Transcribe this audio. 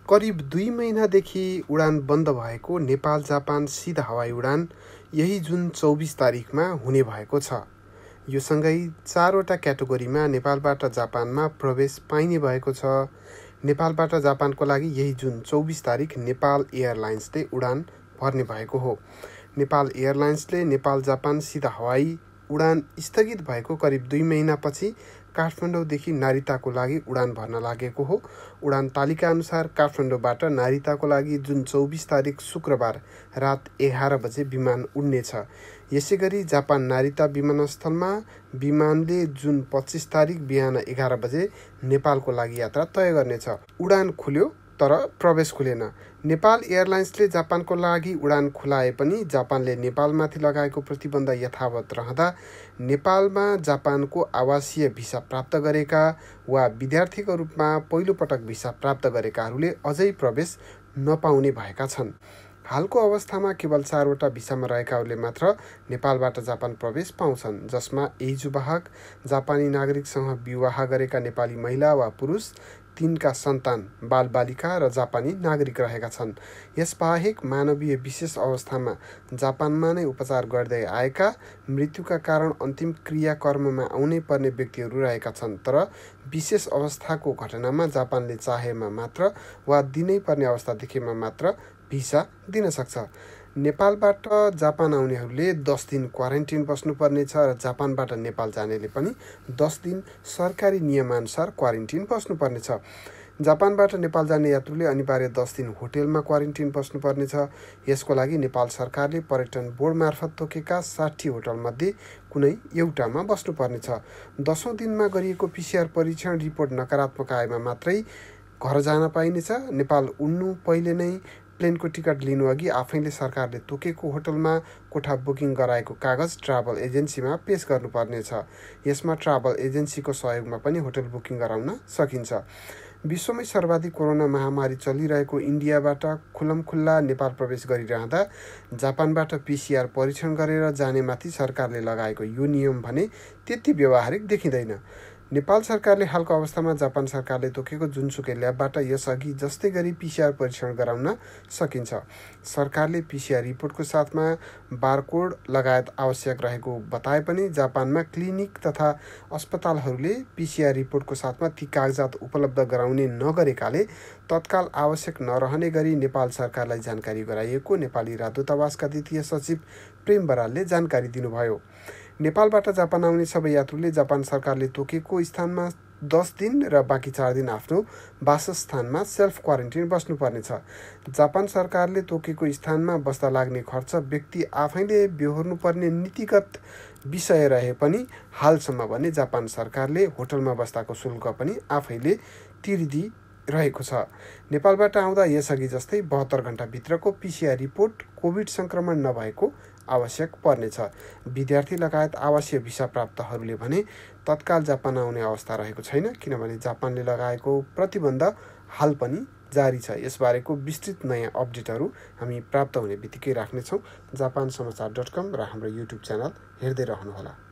करिब 2 महिनादेखि उडान बन्द भएको नेपाल जापान सिधा हवाई उडान यही जुन 24 तारिखमा हुने भएको छ। यो सँगै 4वटा क्याटेगोरीमा नेपालबाट जापानमा प्रवेश पाइने भएको छ। नेपालबाट जापानको लागि यही जुन 24 तारिख नेपाल एयरलाइन्सले उडान भर्ने भएको हो। नेपाल एयरलाइन्सले नेपाल जापान सिधा हवाई उडान स्थगित भएको करिब 2 महिनापछि काठमाडौँदेखि नारिताको लागि उडान भर्न लागेको हो। उडान तालिका अनुसार काठमाडौँबाट नारिताको लागि जुन 24 तारिख शुक्रबार रात 11 बजे विमान उड्नेछ। यसैगरी जापान नारिता विमानस्थलमा विमानले जुन 25 तारिख बिहान 11 बजे नेपालको लागि यात्रा तय गर्नेछ। उडान खुल्यो तर प्रवेश खुलेन। नेपाल एयरलाइन्सले जापानको लागि उडान खुलाए पनि जापानले नेपालमाथि लगाएको प्रतिबन्ध यथावत रहँदा नेपालमा जापानको आवासीय भिसा प्राप्त गरेका वा विद्यार्थीको रूपमा पहिलोपटक भिसा प्राप्त गरेकाहरूले अझै प्रवेश नपाउने भएका छन्। हालको अवस्थामा केवल 4वटा भिसामा रहेकाहरूले मात्र नेपालबाट जापान प्रवेश पाउँछन्, जसमा एजुबाहक जापानी नागरिकसँग विवाह गरेका नेपाली महिला वा पुरुष, तिनका सन्तान बालबालिका र जापानी नागरिक रहेका छन्। यसबाहेक मानवीय विशेष अवस्थामा जापानमा नै उपचार गर्दै आएका, मृत्युका कारण अन्तिम क्रियाकर्ममा आउनै पर्ने व्यक्तिहरू रहेका छन्। तर विशेष अवस्थाको घटनामा जापानले चाहेमा मात्र वा दिनै पर्ने अवस्था देखेमा मात्र भिसा दिन सक्छ। नेपालबाट जापान आउनेहरूले 10 दिन क्वारेन्टिन बस्नुपर्नेछ र जापानबाट नेपाल जानेले पनि 10 दिन सरकारी नियमानुसार क्वारेन्टिन बस्नुपर्नेछ। जापानबाट नेपाल जाने यात्रुले अनिवार्य 10 दिन होटेलमा क्वारेन्टिन बस्नुपर्नेछ। यसको लागि नेपाल सरकारले पर्यटन बोर्ड मार्फत तोकेका 60 होटलमध्ये कुनै एउटामा बस्नुपर्नेछ। 10औं दिनमा गरिएको PCR परीक्षण रिपोर्ट नकारात्मक आएमा मात्रै घर जान पाइनेछ। नेपाल उड्नु पहिले नै प्लेनको टिकट लिनुअघि आफैले सरकारले तोकेको होटलमा कोठा बुकिङ गराएको कागज ट्राभल एजेन्सीमा पेश गर्नुपर्नेछ। यसमा ट्राभल एजेन्सीको सहयोगमा पनि होटल बुकिङ गराउन सकिन्छ। विश्वमै सर्वाधिक कोरोना महामारी चलिरहेको इन्डियाबाट खुल्लमखुल्ला नेपाल प्रवेश गरिरहँदा जापानबाट PCR परीक्षण गरेर जानेमाथि सरकारले लगाएको यो नियम भने त्यति व्यावहारिक देखिँदैन। नेपाल सरकारले हालको अवस्थामा जापान सरकारले तोकेको जुनसुकै ल्याबबाट यसअघि जस्तै गरी PCR परीक्षण गराउन सकिन्छ। सरकारले PCR रिपोर्टको साथमा बारकोड लगायत आवश्यक रहेको बताए पनि जापानमा क्लिनिक तथा अस्पतालहरूले PCR रिपोर्टको साथमा ती कागजात उपलब्ध गराउने नगरेकाले तत्काल आवश्यक नरहने गरी नेपाल सरकारलाई जानकारी गराइएको नेपाली राजदूतावासका द्वितीय सचिव प्रेम बरालले जानकारी दिनुभयो। नेपालबाट जापान आउने सबै यात्रुले जापान सरकारले तोकेको स्थानमा 10 दिन र बाँकी 4 दिन आफ्नो वासस्थानमा सेल्फ क्वारेन्टिन बस्नुपर्नेछ। जापान सरकारले तोकेको स्थानमा बस्दा लाग्ने खर्च व्यक्ति आफैले बेहोर्नुपर्ने नीतिगत विषय रहे पनि हालसम्म भने जापान सरकारले होटलमा बस्दाको शुल्क पनि आफैले तिरिदी रहेको छ। नेपालबाट आउँदा यसअघि जस्तै 72 घण्टाभित्रको PCR रिपोर्ट कोभिड सङ्क्रमण नभएको आवश्यक पर्नेछ। विद्यार्थी लगायत आवासीय भिसा प्राप्तहरूले भने तत्काल जापान आउने अवस्था रहेको छैन, किनभने जापानले लगाएको प्रतिबन्ध हाल पनि जारी छ। यसबारेको विस्तृत नयाँ अपडेटहरू हामी प्राप्त हुने बित्तिकै राख्नेछौँ। japansamaचार.com र हाम्रो YouTube च्यानल हेर्दै रहनुहोला।